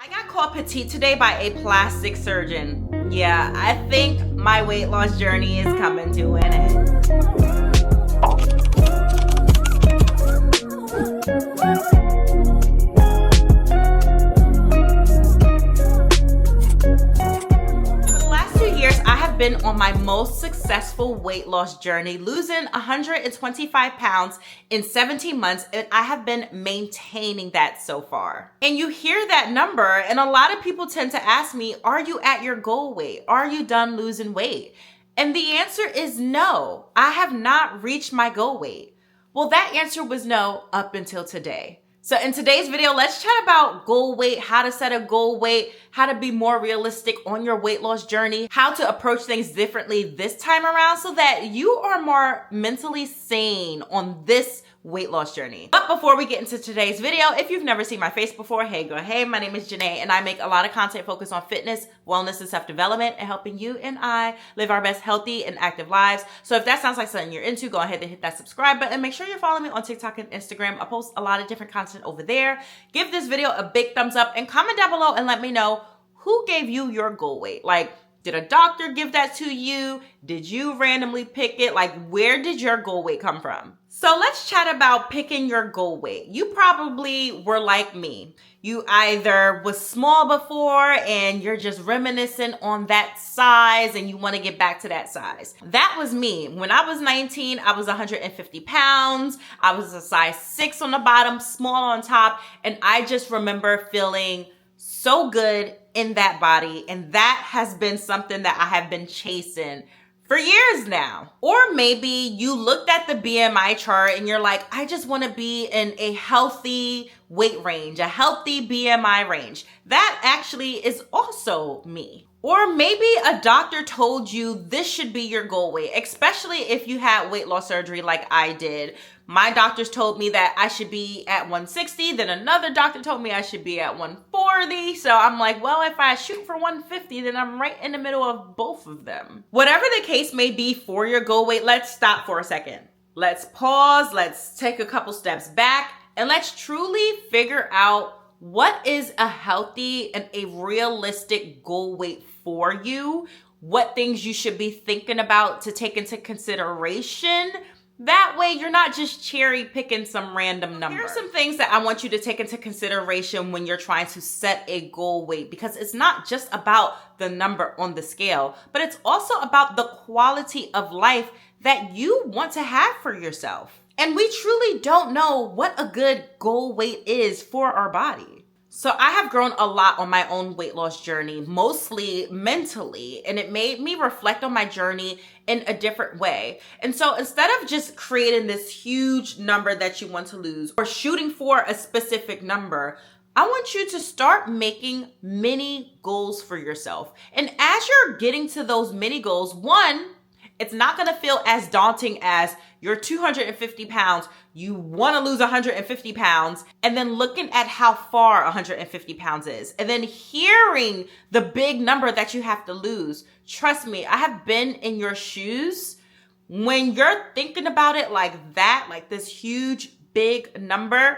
I got called petite today by a plastic surgeon. Yeah, I think my weight loss journey is coming to an end. Been on my most successful weight loss journey, losing 125 pounds in 17 months, and I have been maintaining that so far. And you hear that number, and a lot of people tend to ask me, are you at your goal weight? Are you done losing weight? And the answer is no, I have not reached my goal weight. Well, that answer was no up until today. So in today's video, let's chat about goal weight, how to set a goal weight, how to be more realistic on your weight loss journey, how to approach things differently this time around so that you are more mentally sane on this weight loss journey. But before we get into today's video, if you've never seen my face before, hey, my name is Janae and I make a lot of content focused on fitness, wellness, and self-development and helping you and I live our best healthy and active lives. So if that sounds like something you're into, go ahead and hit that subscribe button. Make sure you're following me on TikTok and Instagram. I post a lot of different content over there. Give this video a big thumbs up and comment down below and let me know who gave you your goal weight. Like, did a doctor give that to you? Did you randomly pick it? Like, where did your goal weight come from? So let's chat about picking your goal weight. You probably were like me. You either was small before and you're just reminiscing on that size and you want to get back to that size. That was me. When I was 19, I was 150 pounds. I was a size 6 on the bottom, small on top. And I just remember feeling so good in that body. And that has been something that I have been chasing for years now. Or maybe you looked at the BMI chart and you're like, I just want to be in a healthy weight range, a healthy BMI range. That actually is also me. Or maybe a doctor told you this should be your goal weight, especially if you had weight loss surgery like I did. My doctors told me that I should be at 160. Then another doctor told me I should be at 140. So I'm like, well, if I shoot for 150, then I'm right in the middle of both of them. Whatever the case may be for your goal weight, let's stop for a second. Let's pause. Let's take a couple steps back and let's truly figure out what is a healthy and a realistic goal weight for you, what things you should be thinking about to take into consideration. That way you're not just cherry picking some random number. Here are some things that I want you to take into consideration when you're trying to set a goal weight, because it's not just about the number on the scale, but it's also about the quality of life that you want to have for yourself. And we truly don't know what a good goal weight is for our body. So I have grown a lot on my own weight loss journey, mostly mentally, and it made me reflect on my journey in a different way. And so instead of just creating this huge number that you want to lose or shooting for a specific number, I want you to start making mini goals for yourself. And as you're getting to those mini goals, one, it's not going to feel as daunting as you're 250 pounds, you want to lose 150 pounds, and then looking at how far 150 pounds is, and then hearing the big number that you have to lose. Trust me, I have been in your shoes. When you're thinking about it like that, like this huge, big number,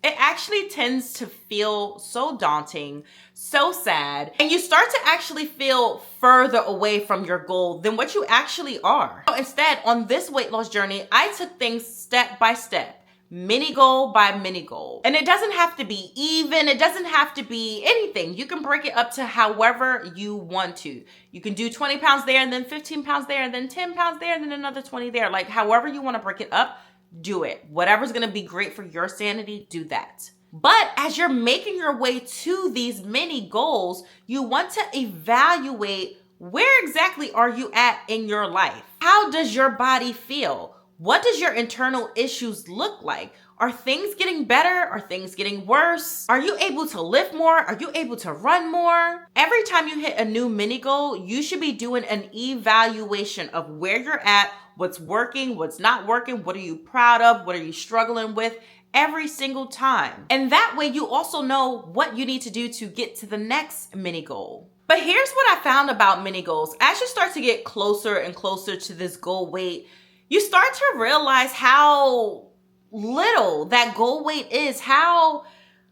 it actually tends to feel so daunting, so sad, and you start to actually feel further away from your goal than what you actually are. So instead, on this weight loss journey, I took things step by step, mini goal by mini goal. And it doesn't have to be even, it doesn't have to be anything. You can break it up to however you want to. You can do 20 pounds there and then 15 pounds there and then 10 pounds there and then another 20 there. Like however you want to break it up, do it. Whatever's going to be great for your sanity, do that. But as you're making your way to these mini goals, you want to evaluate where exactly are you at in your life? How does your body feel? What does your internal issues look like? Are things getting better? Are things getting worse? Are you able to lift more? Are you able to run more? Every time you hit a new mini goal, you should be doing an evaluation of where you're at, what's working, what's not working, what are you proud of, what are you struggling with every single time. And that way you also know what you need to do to get to the next mini goal. But here's what I found about mini goals. As you start to get closer and closer to this goal weight, you start to realize how little that goal weight is, how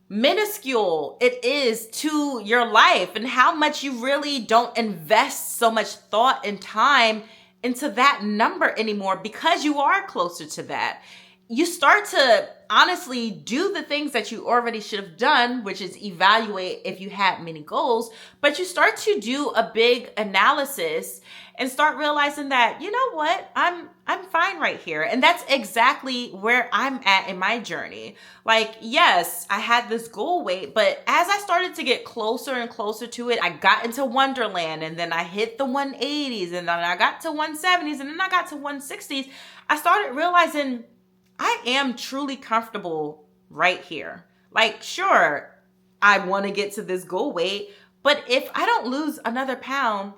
minuscule it is to your life and how much you really don't invest so much thought and time into that number anymore because you are closer to that. You start to honestly do the things that you already should have done, which is evaluate if you had many goals, but you start to do a big analysis and start realizing that, you know what, I'm fine right here. And that's exactly where I'm at in my journey. Like, yes, I had this goal weight, but as I started to get closer and closer to it, I got into Wonderland, and then I hit the 180s, and then I got to 170s, and then I got to 160s. I started realizing I am truly comfortable right here. Like, sure, I want to get to this goal weight, but if I don't lose another pound,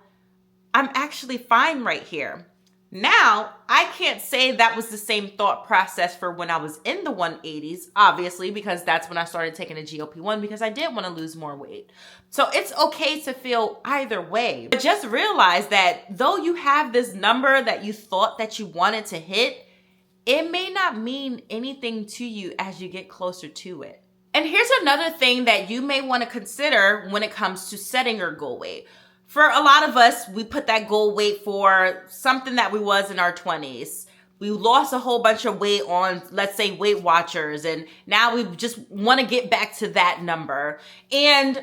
I'm actually fine right here. Now, I can't say that was the same thought process for when I was in the 180s, obviously, because that's when I started taking a GLP-1 because I did want to lose more weight. So it's okay to feel either way. But just realize that though you have this number that you thought that you wanted to hit, it may not mean anything to you as you get closer to it. And here's another thing that you may want to consider when it comes to setting your goal weight. For a lot of us, we put that goal weight for something that we was in our 20s. We lost a whole bunch of weight on, let's say, Weight Watchers, and now we just want to get back to that number. And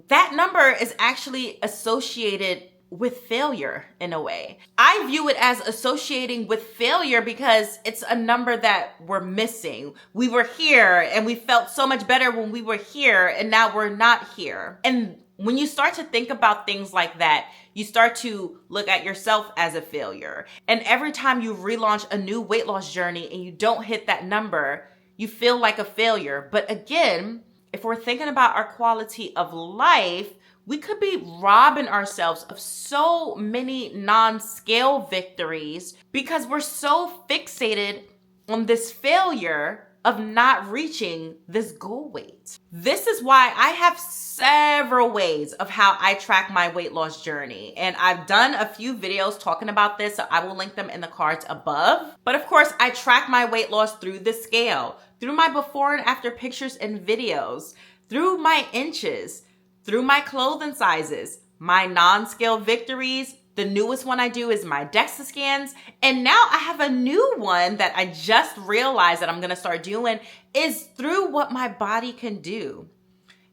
that number is actually associated with failure in a way. I view it as associating with failure because it's a number that we're missing. We were here and we felt so much better when we were here, and now we're not here. And when you start to think about things like that, you start to look at yourself as a failure. And every time you relaunch a new weight loss journey and you don't hit that number, you feel like a failure. But again, if we're thinking about our quality of life, we could be robbing ourselves of so many non-scale victories because we're so fixated on this failure of not reaching this goal weight. This is why I have several ways of how I track my weight loss journey. And I've done a few videos talking about this, so I will link them in the cards above. But of course, I track my weight loss through the scale, through my before and after pictures and videos, through my inches, through my clothing sizes, my non-scale victories. The newest one I do is my Dexa Scans. And now I have a new one that I just realized that I'm gonna start doing is through what my body can do.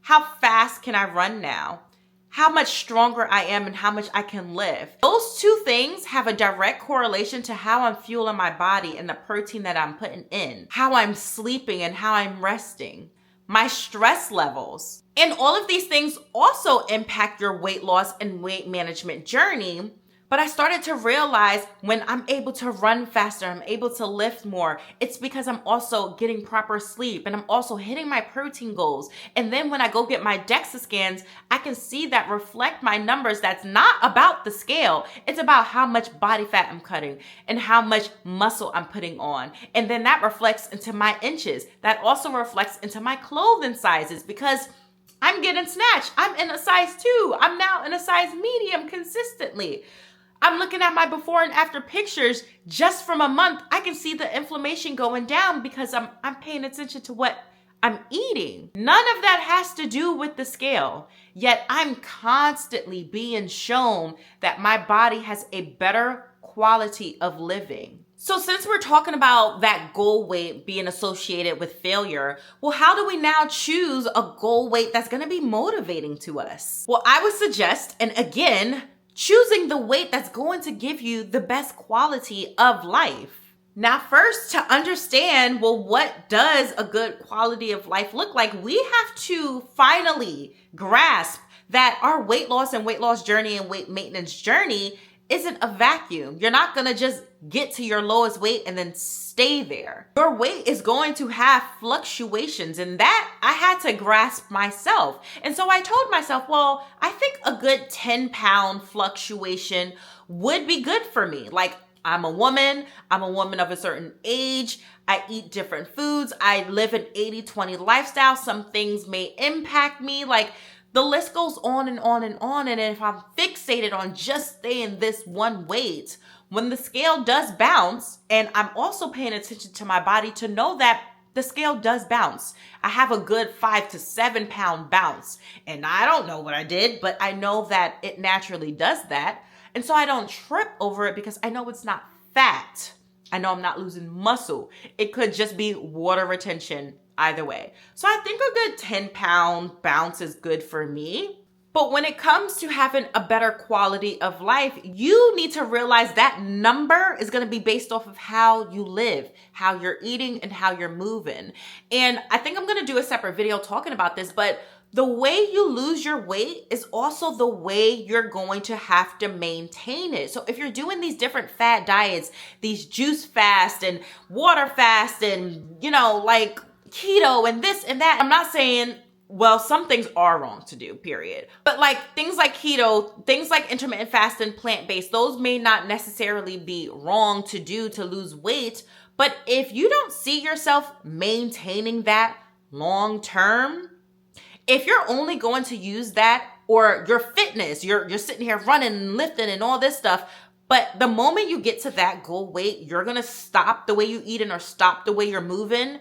How fast can I run now? How much stronger I am and how much I can lift. Those two things have a direct correlation to how I'm fueling my body and the protein that I'm putting in, how I'm sleeping and how I'm resting, my stress levels. And all of these things also impact your weight loss and weight management journey. But I started to realize when I'm able to run faster, I'm able to lift more, it's because I'm also getting proper sleep and I'm also hitting my protein goals. And then when I go get my Dexa scans, I can see that reflect my numbers. That's not about the scale. It's about how much body fat I'm cutting and how much muscle I'm putting on. And then that reflects into my inches. That also reflects into my clothing sizes because I'm getting snatched. I'm in a size 2. I'm now in a size medium consistently. I'm looking at my before and after pictures just from a month. I can see the inflammation going down because I'm paying attention to what I'm eating. None of that has to do with the scale. Yet I'm constantly being shown that my body has a better quality of living. So since we're talking about that goal weight being associated with failure, well, how do we now choose a goal weight that's gonna be motivating to us? Well, I would suggest, and again, choosing the weight that's going to give you the best quality of life. Now, first, to understand, well, what does a good quality of life look like? We have to finally grasp that our weight loss and weight loss journey and weight maintenance journey isn't a vacuum. You're not gonna just get to your lowest weight and then stay there. Your weight is going to have fluctuations, and that I had to grasp myself. And so I told myself, well, I think a good 10-pound fluctuation would be good for me. Like, I'm a woman of a certain age, I eat different foods, I live an 80-20 lifestyle, some things may impact me, like, the list goes on and on and on. And if I'm fixated on just staying this one weight, when the scale does bounce, and I'm also paying attention to my body to know that the scale does bounce. I have a good 5 to 7 pound bounce. And I don't know what I did, but I know that it naturally does that. And so I don't trip over it because I know it's not fat. I know I'm not losing muscle. It could just be water retention either way. So I think a good 10-pound bounce is good for me. But when it comes to having a better quality of life, you need to realize that number is going to be based off of how you live, how you're eating, and how you're moving. And I think I'm going to do a separate video talking about this, but the way you lose your weight is also the way you're going to have to maintain it. So if you're doing these different fad diets, these juice fast and water fast and, like keto and this and that, I'm not saying, well, some things are wrong to do, period. But like things like keto, things like intermittent fasting, plant-based, those may not necessarily be wrong to do to lose weight. But if you don't see yourself maintaining that long term, if you're only going to use that, or your fitness, you're sitting here running and lifting and all this stuff, but the moment you get to that goal weight, you're going to stop the way you eating or stop the way you're moving,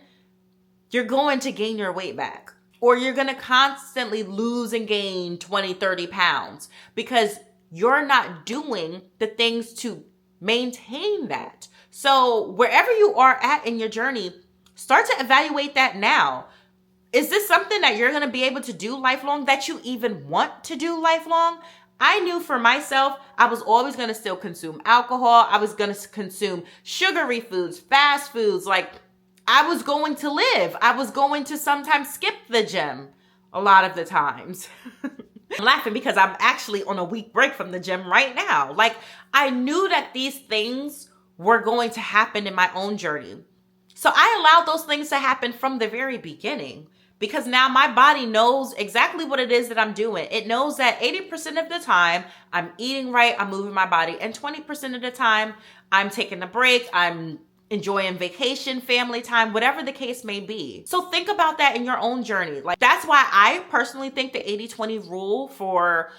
you're going to gain your weight back. Or you're going to constantly lose and gain 20, 30 pounds because you're not doing the things to maintain that. So wherever you are at in your journey, start to evaluate that now. Is this something that you're going to be able to do lifelong, that you even want to do lifelong? I knew for myself, I was always going to still consume alcohol. I was going to consume sugary foods, fast foods. Like I was going to live. I was going to sometimes skip the gym a lot of the times. I'm laughing because I'm actually on a week break from the gym right now. Like I knew that these things were going to happen in my own journey. So I allowed those things to happen from the very beginning. Because now my body knows exactly what it is that I'm doing. It knows that 80% of the time I'm eating right, I'm moving my body, and 20% of the time I'm taking a break, I'm enjoying vacation, family time, whatever the case may be. So think about that in your own journey. Like that's why I personally think the 80-20 rule for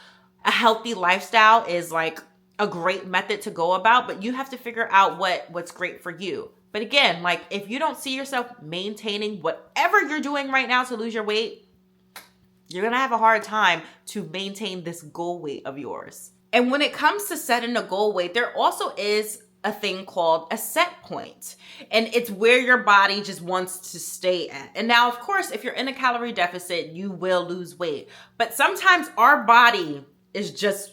a healthy lifestyle is like a great method to go about, but you have to figure out what's great for you. But again, like if you don't see yourself maintaining whatever you're doing right now to lose your weight, you're going to have a hard time to maintain this goal weight of yours. And when it comes to setting a goal weight, there also is a thing called a set point. And it's where your body just wants to stay at. And now, of course, if you're in a calorie deficit, you will lose weight. But sometimes our body is just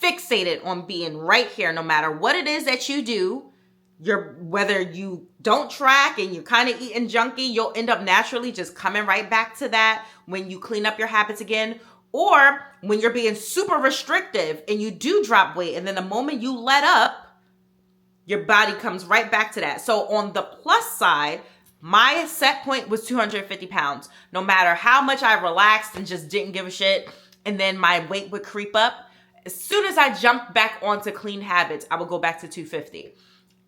fixated on being right here, no matter what it is that you do. Whether you don't track and you're kind of eating junky, you'll end up naturally just coming right back to that when you clean up your habits again. Or when you're being super restrictive and you do drop weight, and then the moment you let up, your body comes right back to that. So on the plus side, my set point was 250 pounds. No matter how much I relaxed and just didn't give a shit, and then my weight would creep up. As soon as I jumped back onto clean habits, I would go back to 250.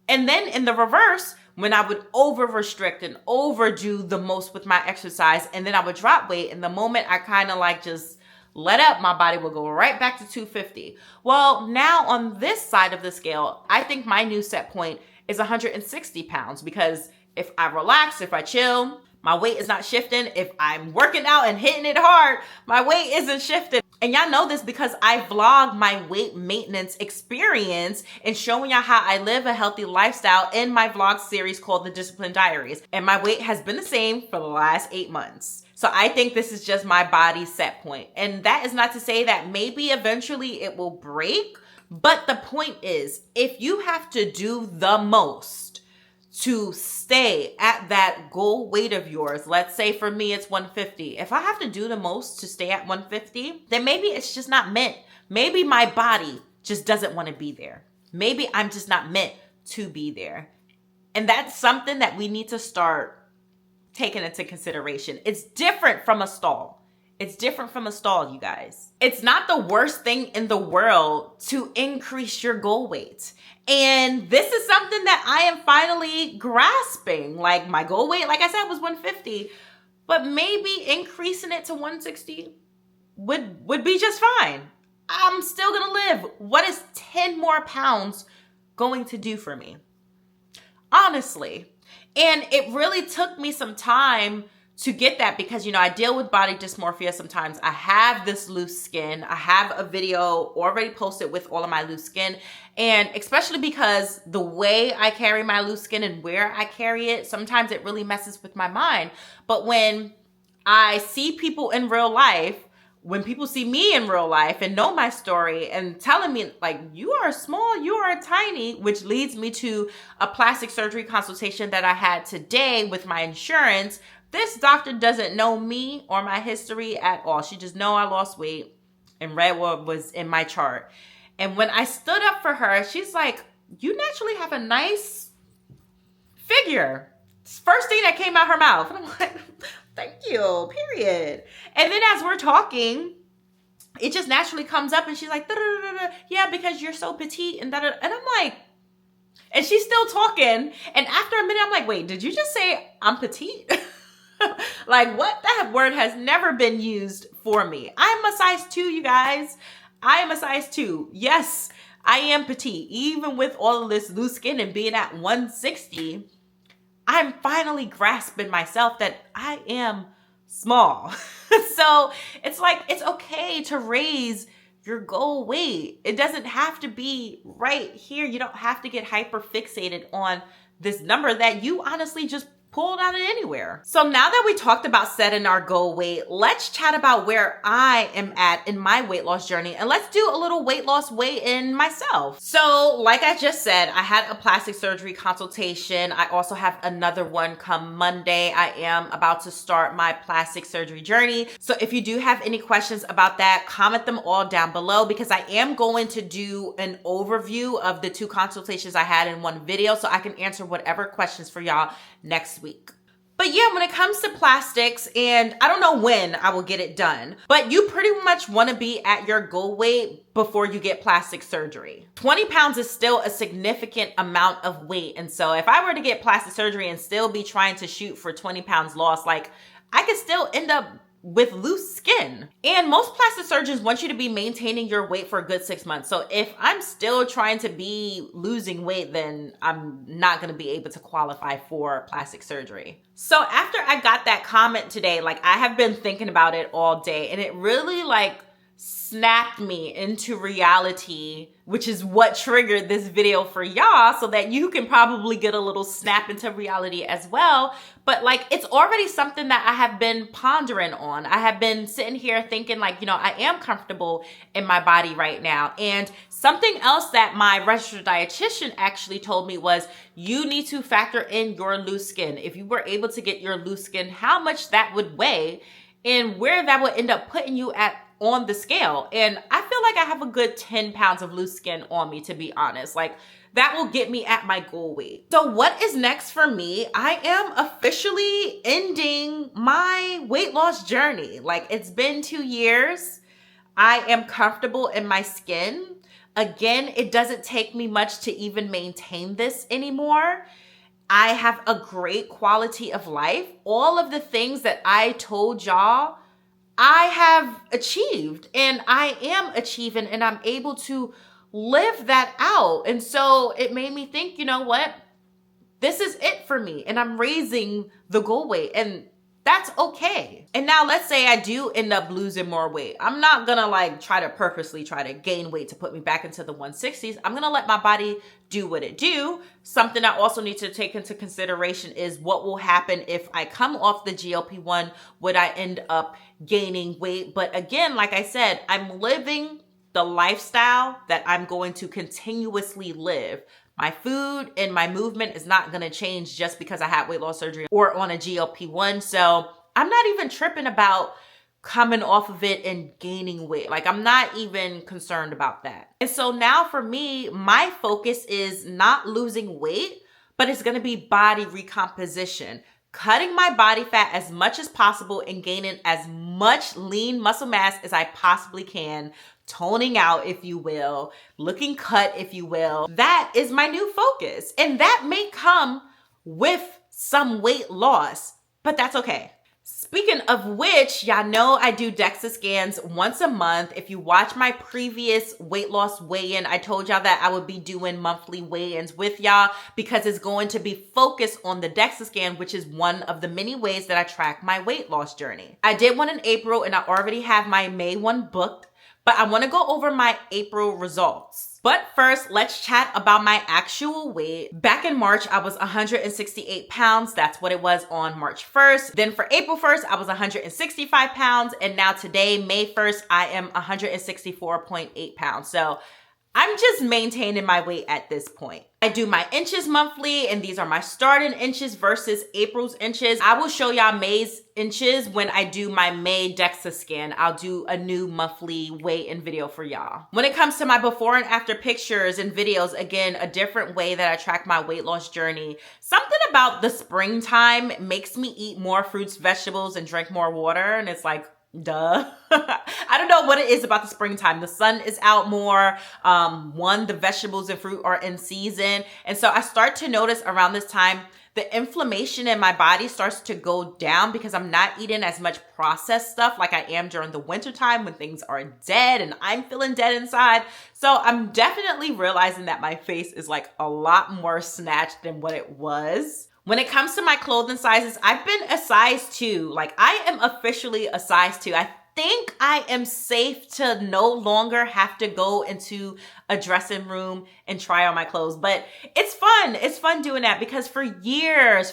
And then in the reverse, when I would over restrict and overdo the most with my exercise, and then I would drop weight, and the moment I kind of like just let up, my body will go right back to 250. Well, now on this side of the scale, I think my new set point is 160 pounds because if I relax, if I chill, my weight is not shifting. If I'm working out and hitting it hard, my weight isn't shifting. And y'all know this because I vlog my weight maintenance experience and showing y'all how I live a healthy lifestyle in my vlog series called The Discipline Diaries. And my weight has been the same for the last 8 months. So I think this is just my body's set point. And that is not to say that maybe eventually it will break. But the point is, if you have to do the most to stay at that goal weight of yours, let's say for me it's 150. If I have to do the most to stay at 150, then maybe it's just not meant. Maybe my body just doesn't want to be there. Maybe I'm just not meant to be there. And that's something that we need to start taking into consideration. It's different from a stall. It's different from a stall, you guys. It's not the worst thing in the world to increase your goal weight. And this is something that I am finally grasping. Like my goal weight, like I said, was 150, but maybe increasing it to 160 would be just fine. I'm still gonna live. What is 10 more pounds going to do for me? Honestly. And it really took me some time to get that because, you know, I deal with body dysmorphia sometimes. I have this loose skin. I have a video already posted with all of my loose skin. And especially because the way I carry my loose skin and where I carry it, sometimes it really messes with my mind. But when I see people in real life, when people see me in real life and know my story and telling me like, you are small, you are tiny, which leads me to a plastic surgery consultation that I had today with my insurance. This doctor doesn't know me or my history at all. She just know I lost weight and read what was in my chart. And when I stood up for her, she's like, you naturally have a nice figure. First thing that came out her mouth. And I'm like, thank you, period. And then as we're talking, it just naturally comes up and she's like, da-da-da-da-da. Yeah, because you're so petite and da-da. And I'm like, and she's still talking. And after a minute, I'm like, wait, did you just say I'm petite? Like what? That word has never been used for me. I'm a size 2, you guys. I am a size 2. Yes, I am petite. Even with all of this loose skin and being at 160, I'm finally grasping myself that I am small. So it's like, it's okay to raise your goal weight. It doesn't have to be right here. You don't have to get hyper fixated on this number that you honestly just pulled out of anywhere. So now that we talked about setting our goal weight, let's chat about where I am at in my weight loss journey. And let's do a little weight loss weigh-in myself. So like I just said, I had a plastic surgery consultation. I also have another one come Monday. I am about to start my plastic surgery journey. So if you do have any questions about that, comment them all down below because I am going to do an overview of the 2 consultations I had in one video so I can answer whatever questions for y'all next week. But yeah, when it comes to plastics, and I don't know when I will get it done, but you pretty much want to be at your goal weight before you get plastic surgery. 20 pounds is still a significant amount of weight. And so if I were to get plastic surgery and still be trying to shoot for 20 pounds loss, like I could still end up with loose skin. And most plastic surgeons want you to be maintaining your weight for a good 6 months. So if I'm still trying to be losing weight, then I'm not going to be able to qualify for plastic surgery. So after I got that comment today, like I have been thinking about it all day and it really like snapped me into reality, which is what triggered this video for y'all so that you can probably get a little snap into reality as well. But like, it's already something that I have been pondering on. I have been sitting here thinking like, you know, I am comfortable in my body right now. And something else that my registered dietitian actually told me was you need to factor in your loose skin. If you were able to get your loose skin, how much that would weigh and where that would end up putting you at on the scale. And I feel like I have a good 10 pounds of loose skin on me, to be honest. Like that will get me at my goal weight. So what is next for me? I am officially ending my weight loss journey. Like it's been 2 years. I am comfortable in my skin. Again, it doesn't take me much to even maintain this anymore. I have a great quality of life. All of the things that I told y'all I have achieved and I am achieving and I'm able to live that out. And so it made me think, you know what? This is it for me and I'm raising the goal weight and that's okay. And now let's say I do end up losing more weight. I'm not gonna like purposely try to gain weight to put me back into the 160s. I'm gonna let my body do what it do. Something I also need to take into consideration is what will happen if I come off the GLP-1. Would I end up gaining weight? But again, like I said, I'm living the lifestyle that I'm going to continuously live. My food and my movement is not going to change just because I had weight loss surgery or on a GLP-1. So I'm not even tripping about coming off of it and gaining weight. Like I'm not even concerned about that. And so now for me, my focus is not losing weight, but it's going to be body recomposition. Cutting my body fat as much as possible and gaining as much lean muscle mass as I possibly can. Toning out, if you will, looking cut, if you will. That is my new focus. And that may come with some weight loss, but that's okay. Speaking of which, y'all know I do Dexa scans once a month. If you watch my previous weight loss weigh-in, I told y'all that I would be doing monthly weigh-ins with y'all because it's going to be focused on the Dexa scan, which is one of the many ways that I track my weight loss journey. I did one in April and I already have my May one booked, but I want to go over my April results. But first, let's chat about my actual weight. Back in March, I was 168 pounds. That's what it was on March 1st. Then for April 1st, I was 165 pounds. And now today, May 1st, I am 164.8 pounds. So I'm just maintaining my weight at this point. I do my inches monthly, and these are my starting inches versus April's inches. I will show y'all May's inches when I do my May Dexa scan. I'll do a new monthly weigh-in video for y'all. When it comes to my before and after pictures and videos, again, a different way that I track my weight loss journey. Something about the springtime makes me eat more fruits, vegetables, and drink more water, and it's like, duh. I don't know what it is about the springtime. The sun is out more. The vegetables and fruit are in season. And so I start to notice around this time, the inflammation in my body starts to go down because I'm not eating as much processed stuff like I am during the wintertime when things are dead and I'm feeling dead inside. So I'm definitely realizing that my face is like a lot more snatched than what it was. When it comes to my clothing sizes, I've been a size 2. Like, I am officially a size 2. I think I am safe to no longer have to go into a dressing room and try on my clothes. But it's fun. It's fun doing that because for years,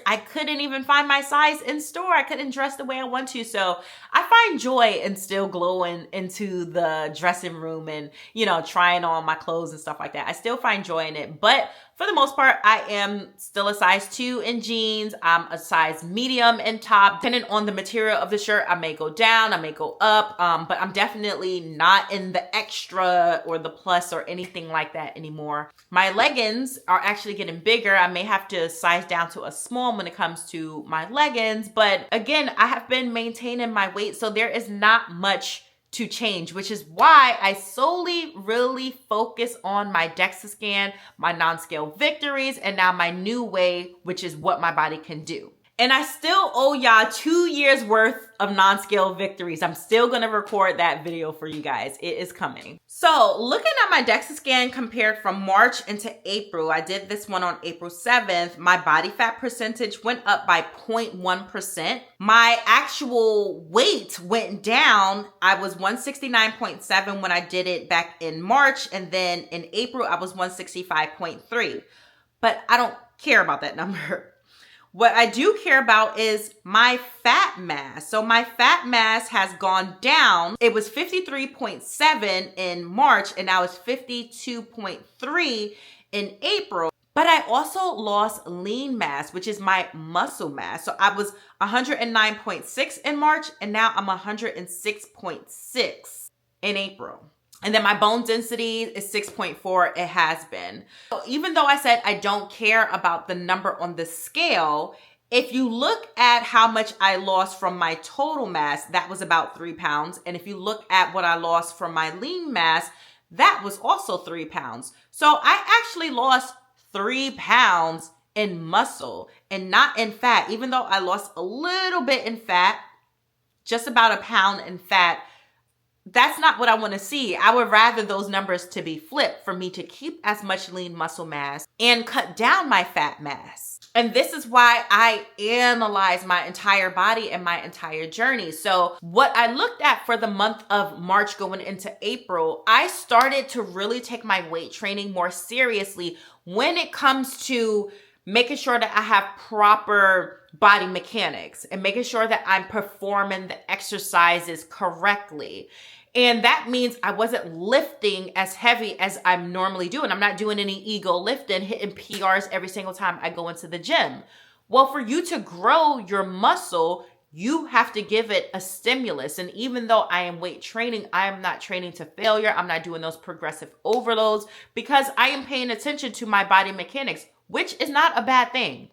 I couldn't even find my size in store. I couldn't dress the way I want to. So I find joy in still glowing into the dressing room and, trying on my clothes and stuff like that. I still find joy in it. But for the most part, I am still a size 2 in jeans. I'm a size medium in top. Depending on the material of the shirt, I may go down, I may go up, but I'm definitely not in the extra or the plus or anything like that anymore. My leggings are actually getting bigger. I may have to size down to a small when it comes to my leggings, but again, I have been maintaining my weight, so there is not much to change, which is why I solely really focus on my Dexa scan, my non-scale victories, and now my new way, which is what my body can do. And I still owe y'all 2 years worth of non-scale victories. I'm still gonna record that video for you guys. It is coming. So looking at my Dexa scan compared from March into April, I did this one on April 7th. My body fat percentage went up by 0.1%. My actual weight went down. I was 169.7 when I did it back in March. And then in April, I was 165.3. But I don't care about that number. What I do care about is my fat mass. So my fat mass has gone down. It was 53.7 in March and now it's 52.3 in April. But I also lost lean mass, which is my muscle mass. So I was 109.6 in March and now I'm 106.6 in April. And then my bone density is 6.4. It has been. So even though I said I don't care about the number on the scale, if you look at how much I lost from my total mass, that was about 3 pounds. And if you look at what I lost from my lean mass, that was also 3 pounds. So I actually lost 3 pounds in muscle and not in fat. Even though I lost a little bit in fat, just about a pound in fat, that's not what I want to see. I would rather those numbers to be flipped for me to keep as much lean muscle mass and cut down my fat mass. And this is why I analyze my entire body and my entire journey. So what I looked at for the month of March going into April, I started to really take my weight training more seriously when it comes to making sure that I have proper body mechanics and making sure that I'm performing the exercises correctly. And that means I wasn't lifting as heavy as I'm normally doing. I'm not doing any ego lifting, hitting PRs every single time I go into the gym. Well, for you to grow your muscle, you have to give it a stimulus. And even though I am weight training, I am not training to failure. I'm not doing those progressive overloads because I am paying attention to my body mechanics, which is not a bad thing.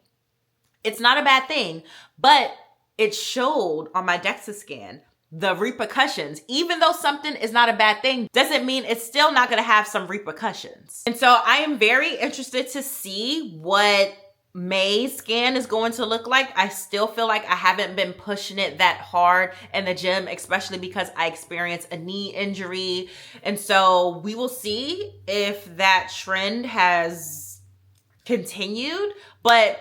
It's not a bad thing, but it showed on my Dexa scan the repercussions. Even though something is not a bad thing, doesn't mean it's still not going to have some repercussions. And so I am very interested to see what May scan is going to look like. I still feel like I haven't been pushing it that hard in the gym, especially because I experienced a knee injury. And so we will see if that trend has continued, but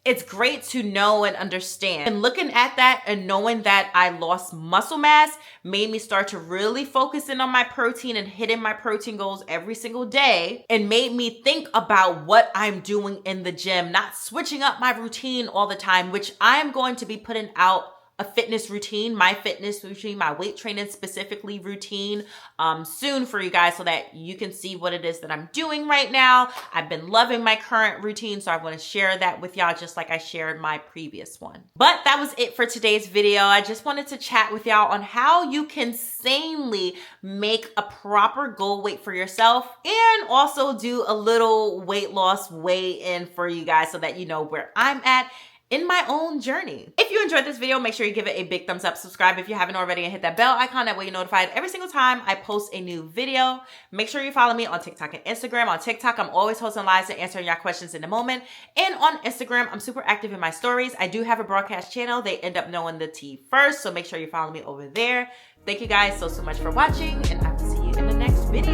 it's great to know and understand. And looking at that and knowing that I lost muscle mass made me start to really focus in on my protein and hitting my protein goals every single day, and made me think about what I'm doing in the gym, not switching up my routine all the time, which I'm going to be putting out a fitness routine, my weight training specifically routine soon for you guys, so that you can see what it is that I'm doing right now. I've been loving my current routine, so I want to share that with y'all just like I shared my previous one. But that was it for today's video. I just wanted to chat with y'all on how you can sanely make a proper goal weight for yourself, and also do a little weight loss weigh-in for you guys so that you know where I'm at in my own journey. If you enjoyed this video, make sure you give it a big thumbs up, subscribe if you haven't already, and hit that bell icon. That way you're notified every single time I post a new video. Make sure you follow me on TikTok and Instagram. On TikTok, I'm always hosting lives and answering your questions in the moment. And on Instagram, I'm super active in my stories. I do have a broadcast channel. They end up knowing the tea first, so make sure you follow me over there. Thank you guys so much for watching, and I will see you in the next video.